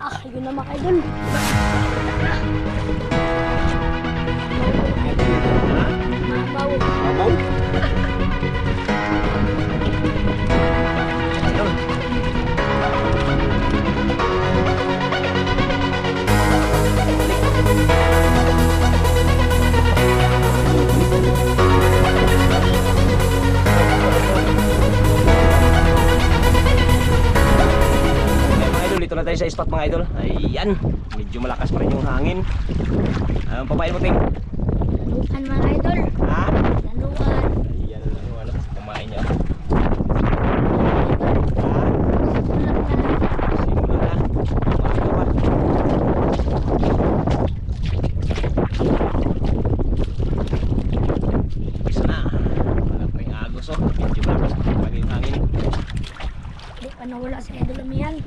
Yun na mga idol. Mabaw. Mabaw? Idol. Dito na tayo sa spot mga idol. Ayan, medyo malakas pa rin yung hangin. Anong pamain mo, Ting? Lanukan mga idol. Ha? Lanukan. Ayan, ano, pamain niya. Ha? Simula na. Maaga pa. Isa na. Wala pa rin agos, oh. Medyo malakas pa rin yung hangin. Di pa nawala si idol Amihan.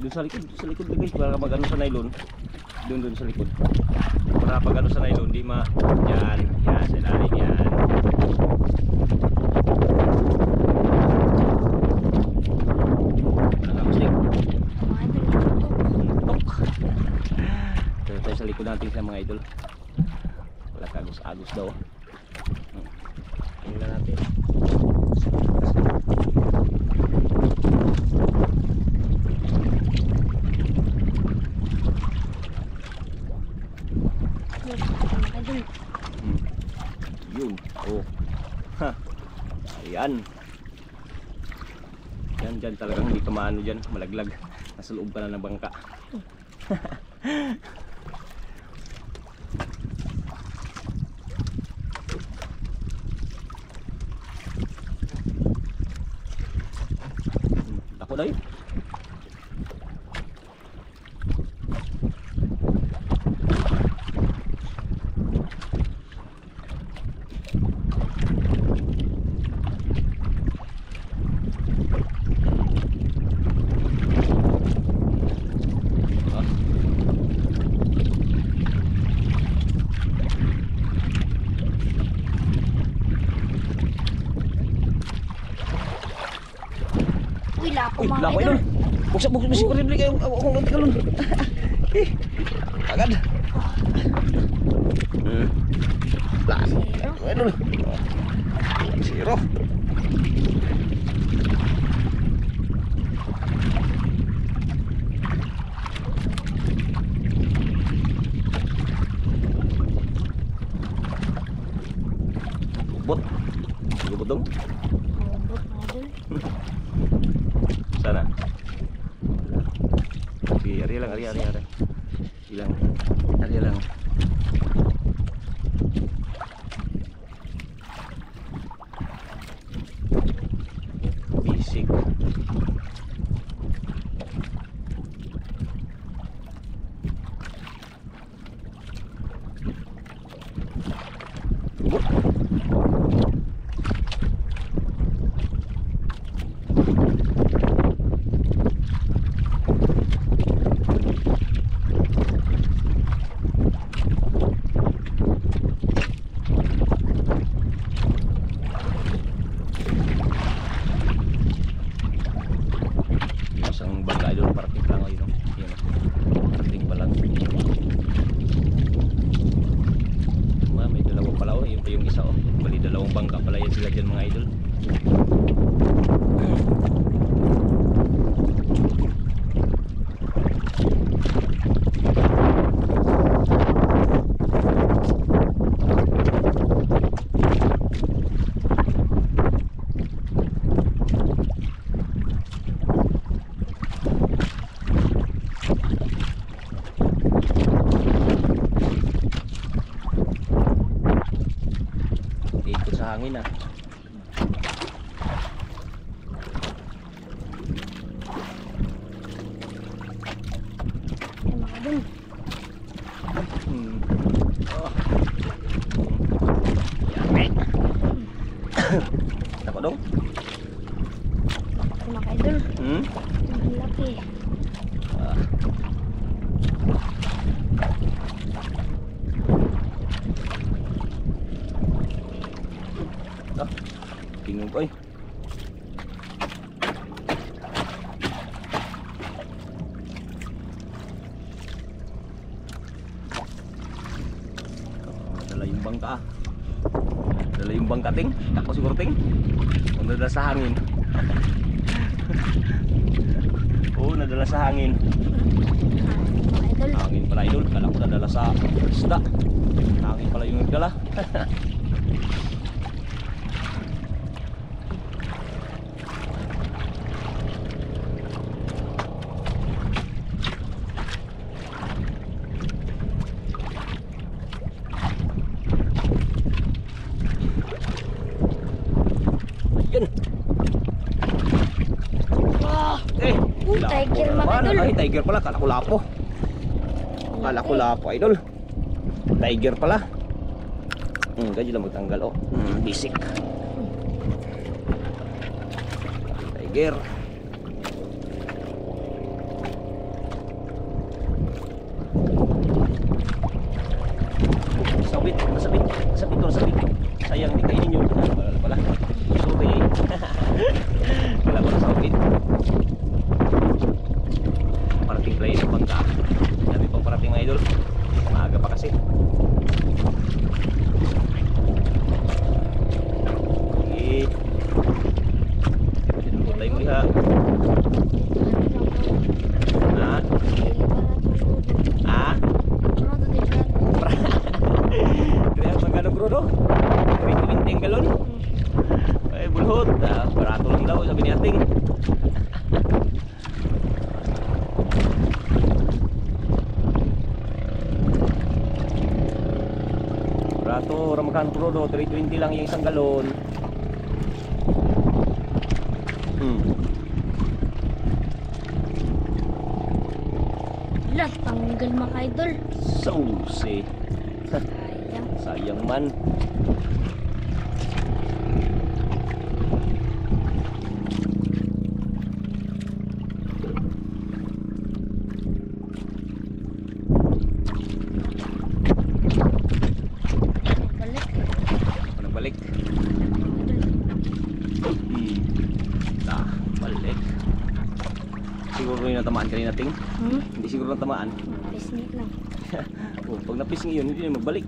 Doon sa likod guys, para mag-ano sa nylon. Doon sa likod. Para pag ano sa nylon, di ma... Yan, yan, sa ilalim yan. Nakapos din. Mga idol, tutok. Dito tayo sa likod natin sa mga idol. Wala kagos-agos daw. Tingnan natin. Mga idol. Yun. Oh. Ha. Ayan. Yan talagang hindi ka maano dyan. Malaglag. Nasa loob ka na ng bangka. Ako daw yun. Uy, lapo Uy, mga lako idol. idol. Buksan ko rin kayo. Akong nanti kalun. Agad. Lako. Idol. Zero. Bot. Bot dong. Lambot mga idol. Sana. Sige, ari lang. Ilang. Ari lang. Bisik. Bot. Isang bangka idol, parating pa ngayon. Yan, parating pa lang. May dalawang pala, oh. Yun pa yung isa, oh. Bali dalawang bangka pala yan sila dyan mga idol. hangin ah. idol. Oh. Yummy. Ako dong? Ito mga idol. Hmm? Ang laki. Ah. Ah. Tingnan ko eh. Dala yung bangka. Dala yung bangka ting. Ako siguro ting. Kung nadala sa hangin. Oo, nadala sa hangin. Mga idol. Hangin pala idol. Kala ko nadala sa isda. Hangin pala yung nagdala. Yan. Wow. Eh, Tiger lapo mga naman. idol. Ay, tiger pala. Kala ko lapo. Kala ko lapo idol. Tiger pala. Ganyan lang magtanggal oh. Bisik. Tiger. Sabit, sabit, sabit to, sabit. Sayang di kainin nyo. Wala pala. Sorry. Wala pala sabit. Parating play ng bangka. Sabi pang parating mga idol. Maaga pa kasi. Okay. Tinubot tayo muli ha. Ha? Ha? Kaya magkano bro no? 20 ang galon. Ay bulhot. Barato lang daw sabi ni ating. Barato, ramakan bro no. 320 lang yung isang galon. Wala, tanggal mga idol. Sauce. Sayang. Sayang man. Balik. Ano balik? Balik. Siguro yung natamaan kanina ting? Hindi siguro natamaan. Pisngi lang. Oh, pag napising yun, hindi na magbalik.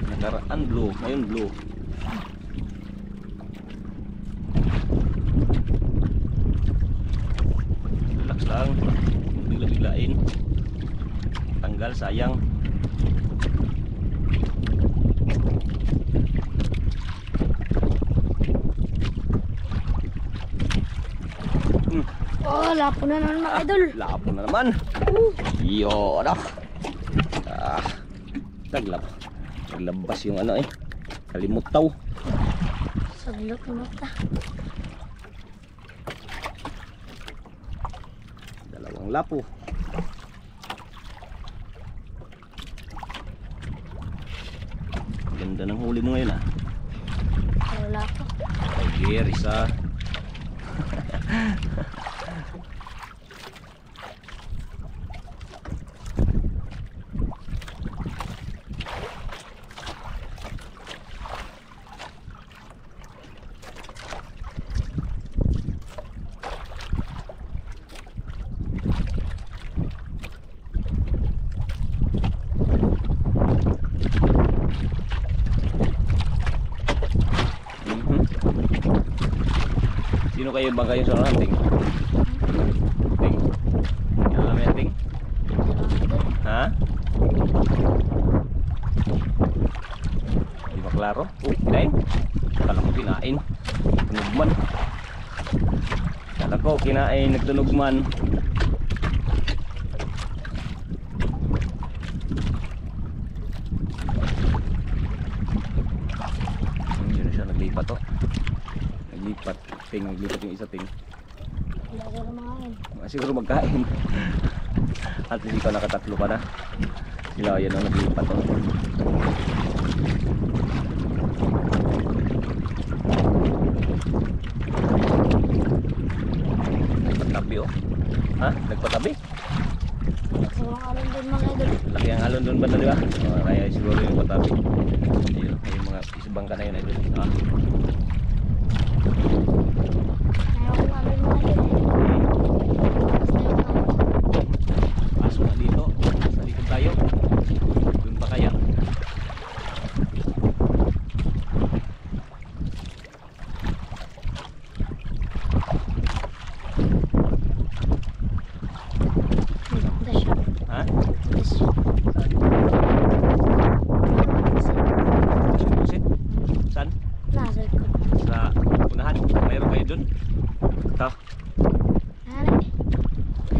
Nakaraan blue, ngayon blue. Relax lang, bigla-biglain. Tanggal, sayang. Oh, lapo na naman mga idol. Lapo na naman. Yun ah. Naglabas yung ano eh. Kalimutaw. Saglok na mata. Dalawang lapo. Ganda ng huli mo ngayon ah. Wala ko. Tiger, isa. Sino kayo ba kayo sa hunting? Ting? Alam yan ting? Ha? Di ba klaro? Oh, kinain? Kala ko kinain. Nugman. Kala ko kinain nagtunog man. Yun na siya, naglipat to. Naglipat. Naglipat yung isa ting. Wala ka naman kain. Siguro magkain. At least ikaw nakatatlo ka na. Sila yan ang naglipat to. Nagpatabi oh. Ha? Nagpatabi? Sobrang alon din mga idol. Laki ang alon doon banda, di ba? Kaya siguro yung patabi. Ayun, yung mga isbang ka na yun. Ayun. Ah. Ayaw kong alon mga idol. Basta yun ako. Pasok na dito. Sa likod tayo. Doon pa kaya. Maganda siya. Ha? Maganda siya. Pusit? Saan? Nasa likod. Sa unahan? Mayroon kayo doon? Ito. Nanay.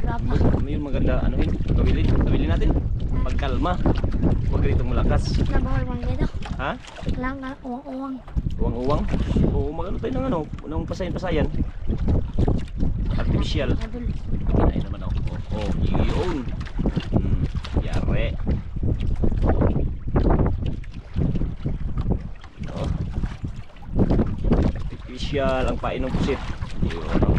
Wala pa. May maganda ano yun? Gawilin natin. Pagkalma. Huwag ganitong malakas. Nabawal mga dito. Ha? Lang ka, uwang-uwang. Uwang-uwang? Oo, magano tayo ng ano? Ng pasayan-pasayan. Artificial. Mga idol. Kinain naman ako. Oh, yun. Yare. Oh. Artificial ang pain ng pusit. Yun. Oh.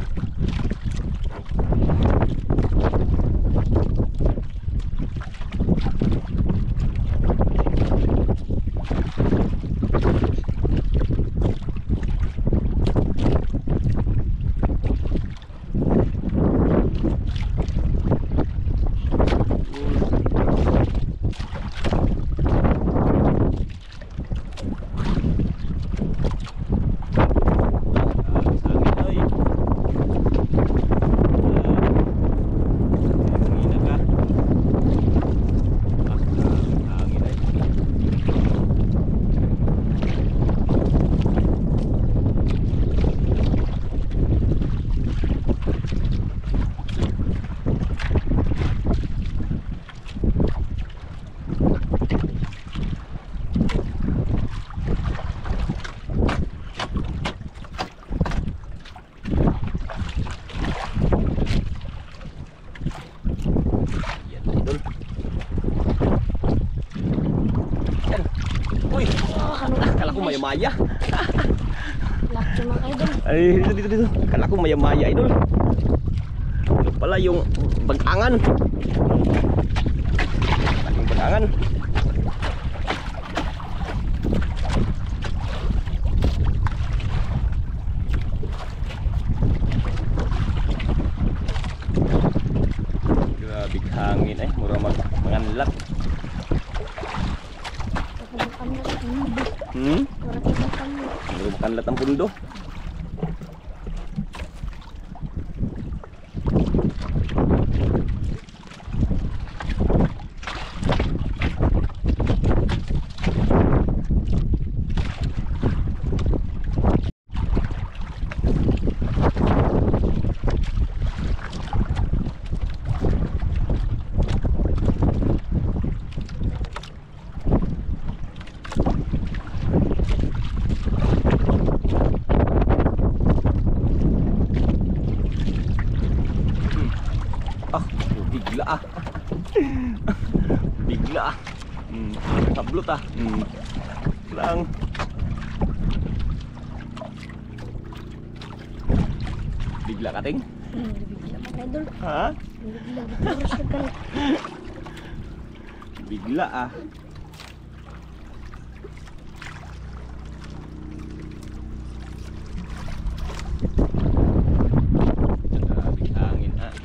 Maya. Laki mga idol. Ay, dito. Akala ko maya-maya, idol. Ito pala yung bagangan. Yung bagangan. Grabe hangin eh. Mura manganlat. Kabukan na sa mundo. Mura kabukan mo. Mura makanlat ang pundo. Bigla ah. Bigla ah. Sablot ah. Lang. Bigla ka ting? Bigla mga idol. Ha? Bigla. Terus nagkalit. Bigla ah. Grabe hangin ah.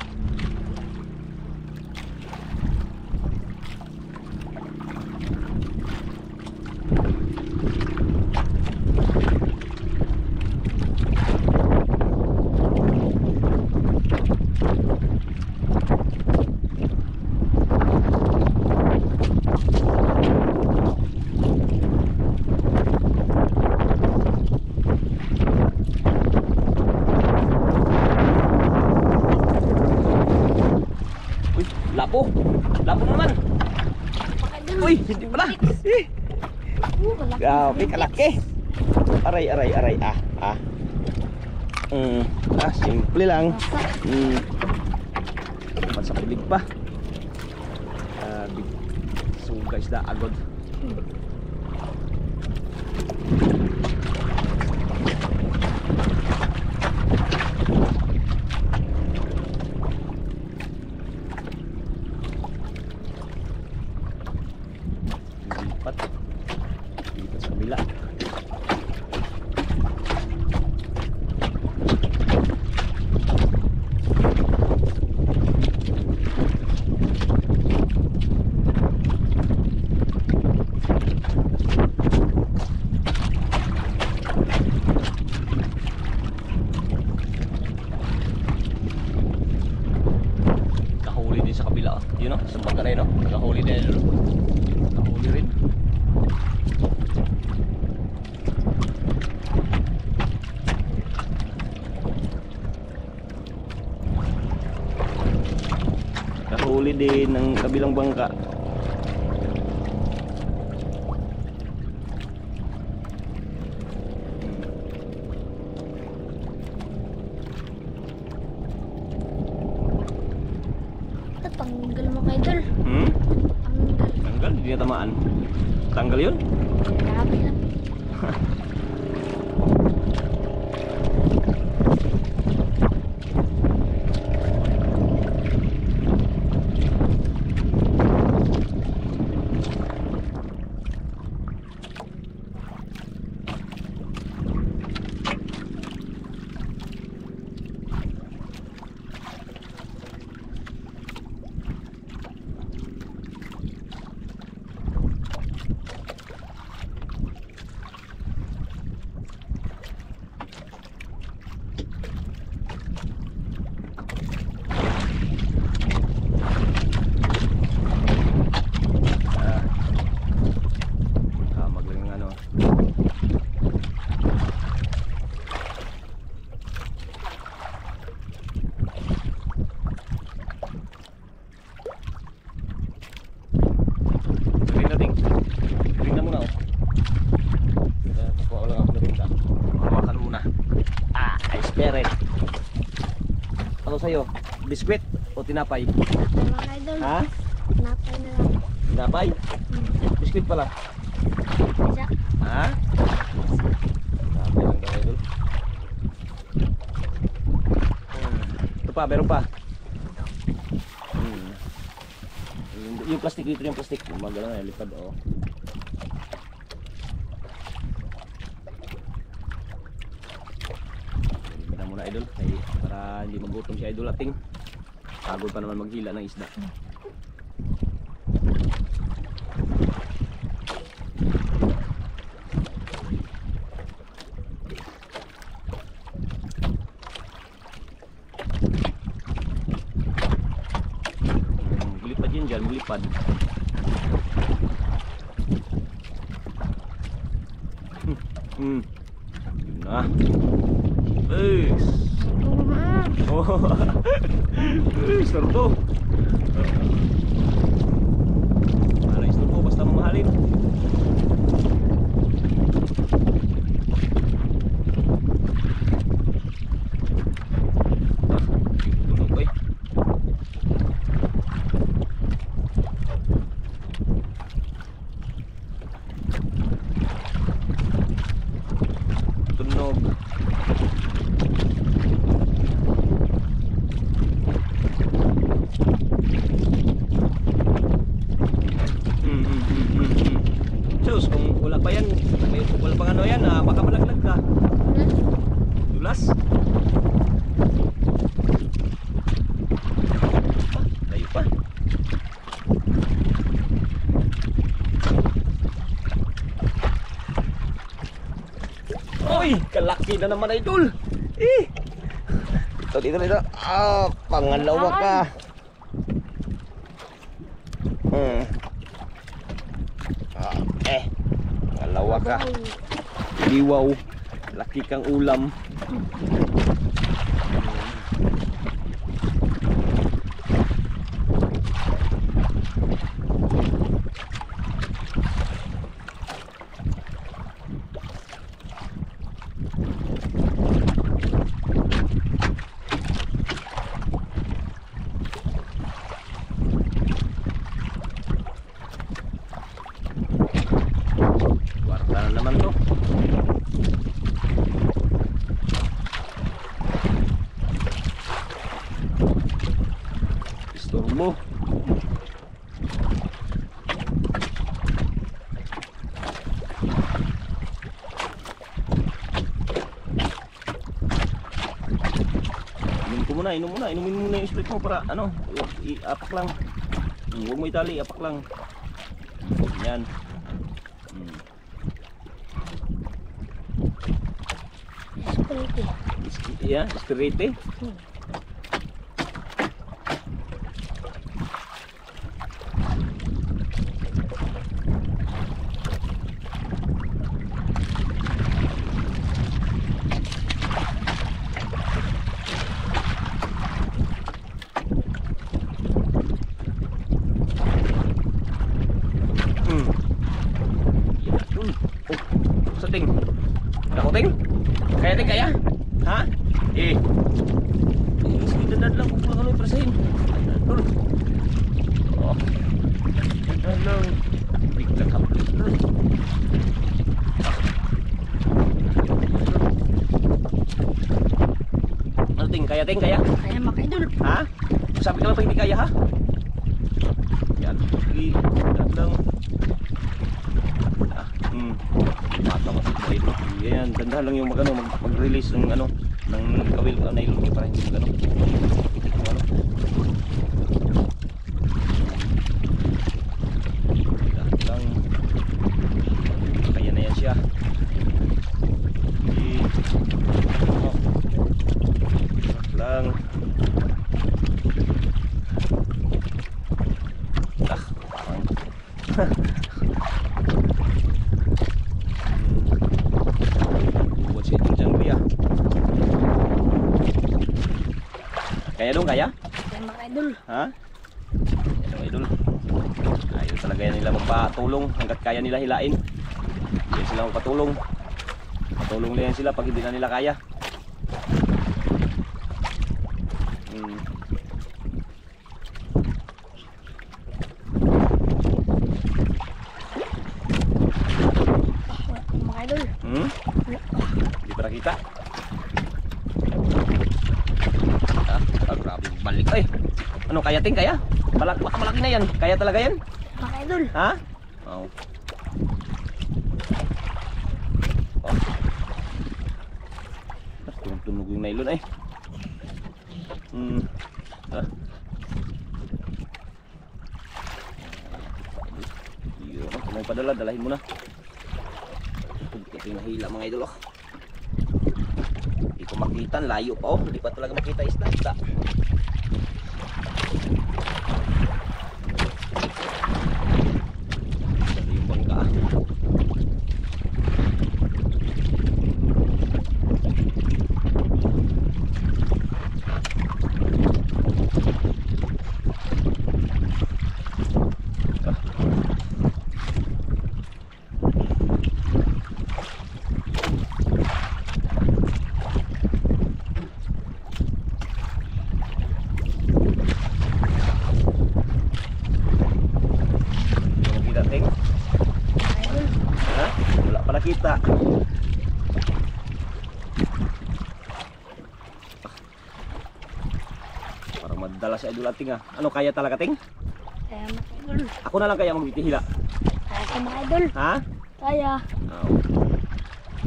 Labo naman. Baka idol. Uy, hindi pala. Eh. Kalaki. Grabe, kalaki. Aray, aray, aray. Simple lang. Sa pilig pa. So guys, da agad. Lipat. Lipat sa kabila. Nakahuli din sa kabila. Yun o, sa pagkaray no. Nakahuli din. Nakahuli rin. Nakahuli din ng kabilang bangka. Tanggal mo kay idol. Tanggal. Tanggal, hindi na tamaan. Tanggal yun? Grabe lang. Maglang ano. Ring na ding. Ring na muna oh. Kukuha ko lang ako na ring na. Hawakan muna. I spirit. Ano sa'yo? Biskwit o tinapay? Tama kay idol. Ha? Napay na lang. Tinapay? Biskwit pala. Isa. Ha? Tinapay lang daw idol. Ito pa, meron pa. Yung plastic dito, yung plastic. Magano na, lipad oh. Kita muna idol, para hindi magutom si idol ating. Pagod pa naman maghila ng isda. Gulipad yun dyan, gulipad. Yun na. Oh, istorbo. Para istorbo basta mamahalin. Tunog ba eh? Tunog. Sus, kung wala pa yan, wala pang ano yan, baka malaglag ka. Dulas. Layo pa. Uy, kalaki na naman idol. Dito. Pangalawa ka. Pangalawa ka. Liwaw. Laki kang ulam. Sana naman to. Istorbo. Inumin mo muna yung split mo para ano, iapak lang. Huwag mo itali, apak lang. Yan. Spirite. Yeah, spirite. Ting. Ako ting? Kaya ting kaya? Ha? Eh. Sige dadad lang kung ano iprasahin. Dul. Oh. Dadad lang. Bigla ka. Ano ting? Kaya ting kaya? Kaya makaidol. Ha? Sabi ka lang pag hindi kaya ha? Yan. Sige. Dadad lang. Yan, dandahan lang yung mag-release ng ano ng kawil nylon para hindi mag ano. Itik mo ano. Lang. Kaya na yan siya. Oh. Lang. Parang kaya dong kaya? Kaya makaidol. Ha? Kaya idol. Ayaw talaga yan nila magpatulong hanggat kaya nila hilain. Hindi sila magpatulong. Patulong lang yan sila pag hindi na nila kaya. Makaidol. Hindi pa nakita. Grabe balik eh. Ano kaya ting kaya? Baka malaki na yan. Kaya talaga yan? Makaidol. Ha? Oh. Oh. Tunog yung nylon eh. Yun, kung may padala, dalahin mo na. Ito yung nahila mga idol oh. Hindi ko makita, layo pa oh. Hindi pa talaga makita isda. Yung bangka ah. Kita. Parang madala si Idol Ating ah. Ano kaya talaga ting? Kaya makaidol. Ako na lang kaya magbitihila. Kaya ka makaidol. Ha? Kaya. Oh.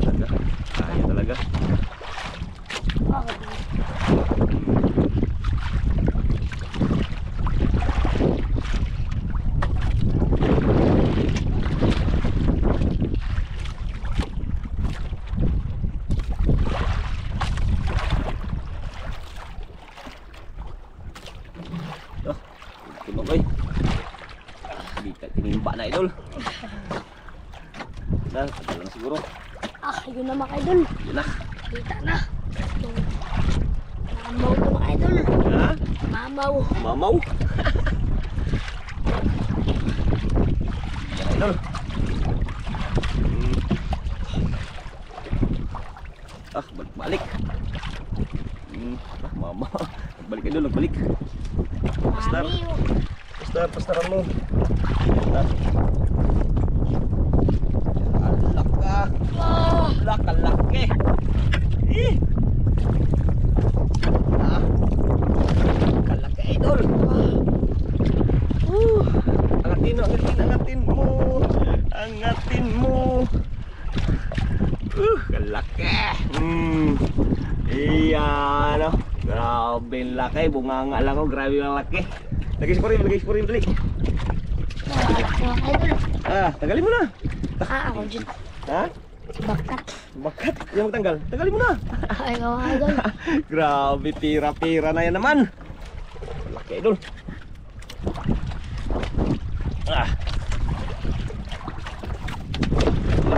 Talaga. Kaya talaga. Bakit? Tunog eh. Kita tinimba na Idol. Nah, tagal na siguro. Yun na makaidol. Yun na. Kita na. Mamaw to makaidol. Ha? Mamaw. Mamaw. Yan Idol. Balik. Mama. Balik Idol, balik. Pastar. Pastaran mo. Alak. kalaki. Eh. Ah. Kalaki idol. Angatin mo, angatin mo. Angatin mo. Kalaki. Iya, no. Grabe ang laki. Bunganga lang ko. Grabe ang laki. Lagay sporim, dali. Mga idol. Tagalin mo na. Ako dyan. Ha? Bakat. Bakat? Yan magtanggal. Tagalin mo na. Ay, mga idol. Grabe, pira-pira na yan naman. Laki idol.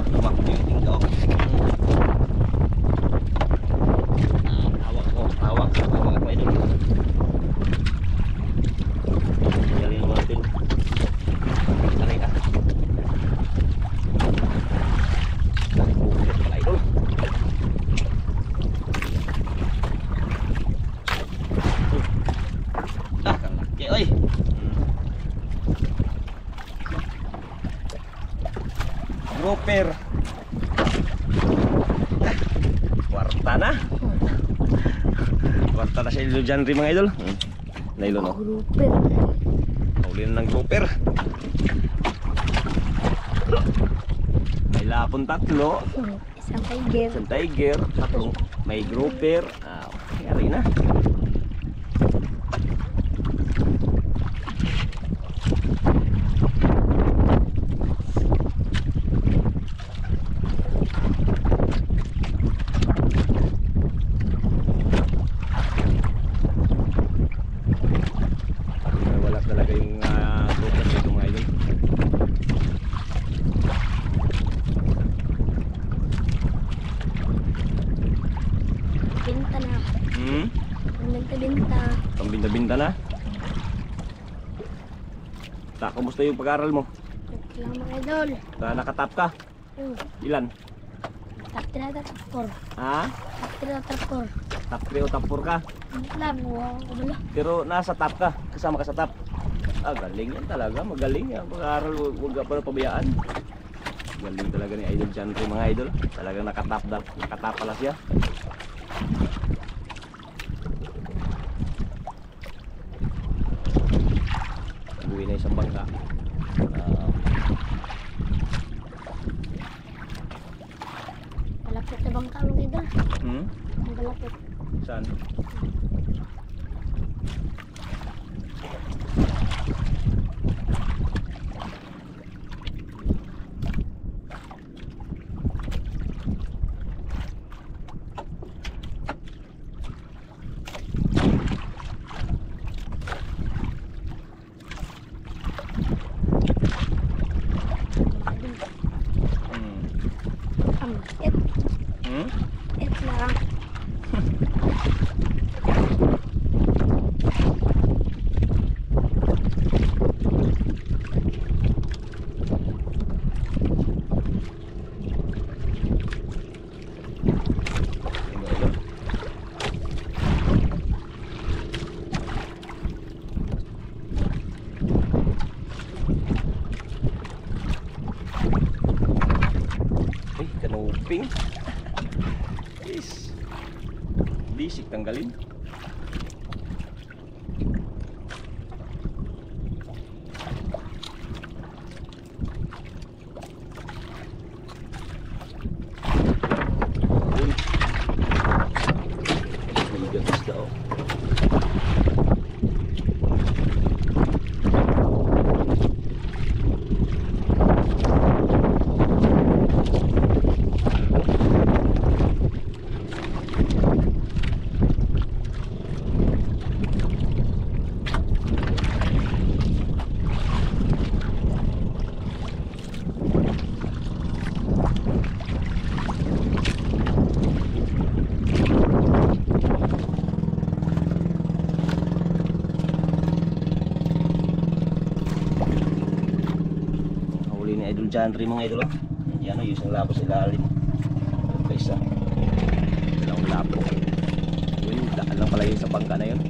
Tumakbo yung tingko. Tawak ako idol. Tinggalin mo natin. Taray ka. Bukit pala idol. Kalaki oy. Grouper. Kwarta na. Kwarta na sa ilo dyan rin mga idol. Nailon o. Grouper. Huli na ng grouper. May lapon tatlo. Isang tiger. Isang tiger. Tatlong may grouper. Yari na. Wala talaga yung grouper dito mga idol. Binta na. Ang nagtabinta. Pambinta-binta na. Kumusta yung pag-aaral mo? Lang mga idol. Nakatap ka? Ilan? Top 3 at top 4. Ha? Top 3 at top 4. Top 3 o top 4 ka? Lang, wow, wala. Pero nasa top ka, kasama ka sa top. Galing yan talaga, magaling yan. Pag-aaral, huwag ka pa pabayaan. Galing talaga ni Idol Chantre mga idol. Talagang nakatap pala siya. Uwi na isang bangka. Malapit na bangka mga idol. Ang malapit. Saan? Et lang. Kanuping. Is bisik tanggalin. Bigat daw. Idol Janry mga idol. Yan o, yung isang labo sa ilalim. Ito isa. Dalawang labo. Yun, daan lang pala yun sa bangka na yun.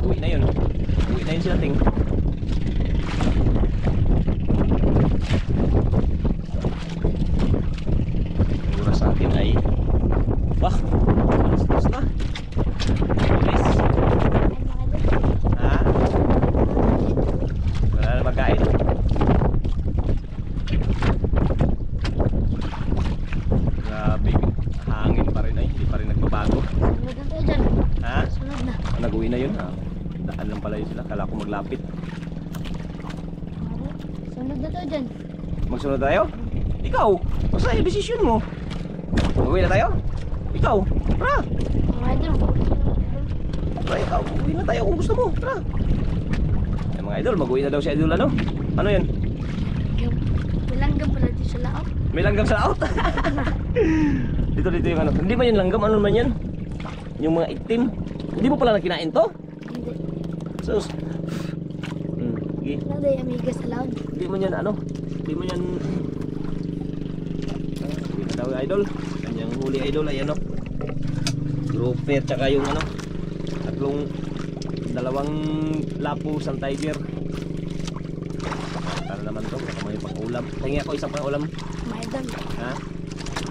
Uwi na yun. Uwi na yun sila ting. yun. Daan lang pala yun sila. Kala ko maglapit. Sunod na to dyan. Magsunod tayo? Ikaw! Basta yung desisyon mo. Uwi na tayo? Ikaw! Tara! Mga idol. Tara ikaw! Uwi na tayo kung gusto mo. Tara! Ay, mga idol, mag-uwi na daw si idol ano? Ano yan? Yung bilanggam pala dito sa laot. May langgam sa out? Dito yung ano. Hindi ba yung langgam? Ano naman yan? Yung mga itim. Hindi mo pala nakinain to? Hindi. Sus. Sige. Lang day amiga sa laot. Hindi mo yan ano? Hindi mo yan... Uwi na daw idol. Kanyang huli idol ay ano? Grouper tsaka yung ano? Dalawang lapo sang tiger. Tara naman to. Baka may pang-ulam. Tingin ako isang pang-ulam. Mga idol. Ha?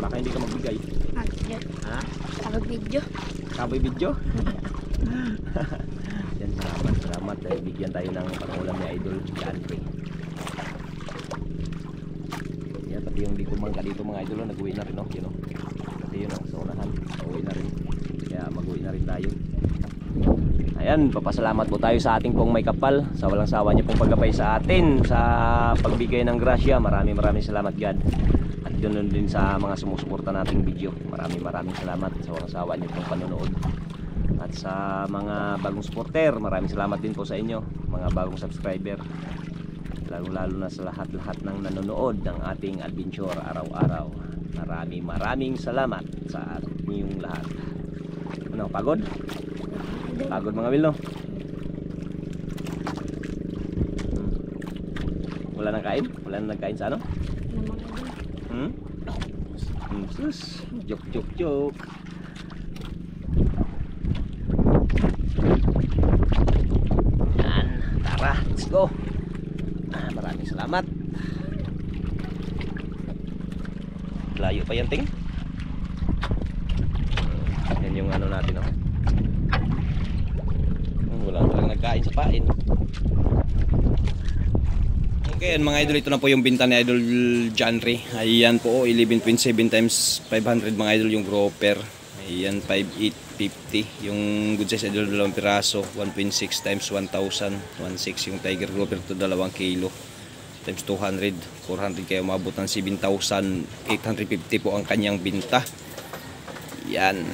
Baka hindi ka magbigay. Agad. Ha? Agad video. Kaboy video? Yan, salamat. Bigyan tayo ng pang-ulam ni Idol Janre. Yan, pati yung di kumangka dito mga idol, nag-uwi na rin, no? Yun, no? Pati yun, no? Sa unahan, uwi na rin. Kaya mag-uwi na rin tayo. Ayan, papasalamat po tayo sa ating pong may kapal, sa walang sawa niya pong paggabay sa atin, sa pagbigay ng grasya. Maraming salamat God. At doon din sa mga sumusuporta nating video. Maraming salamat sa walang sawa niyo pong panonood. At sa mga bagong supporter, maraming salamat din po sa inyo, mga bagong subscriber. Lalo na sa lahat ng nanonood ng ating adventure araw-araw. Maraming salamat sa inyong lahat. Ano, pagod? Pagod mga Will, no? Wala nang kain? Wala nang nagkain sa ano? Mga idol. Sus, joke. Yan, tara, let's go. Maraming salamat. Layo pa yan, ting. Yan yung ano natin, oh. Wala talagang nagkain sa pain. Okay, mga idol, ito na po yung binta ni Idol Janre. Ayan po, 11.7 times 500 mga idol yung grouper. Ayan, 5,850. Yung good size idol, 2 piraso. 1.6 times 1,000. 1.6 yung tiger grouper to 2 kilo. Times 200. 400 kaya umabot ng 7,850 po ang kanyang binta. Yan.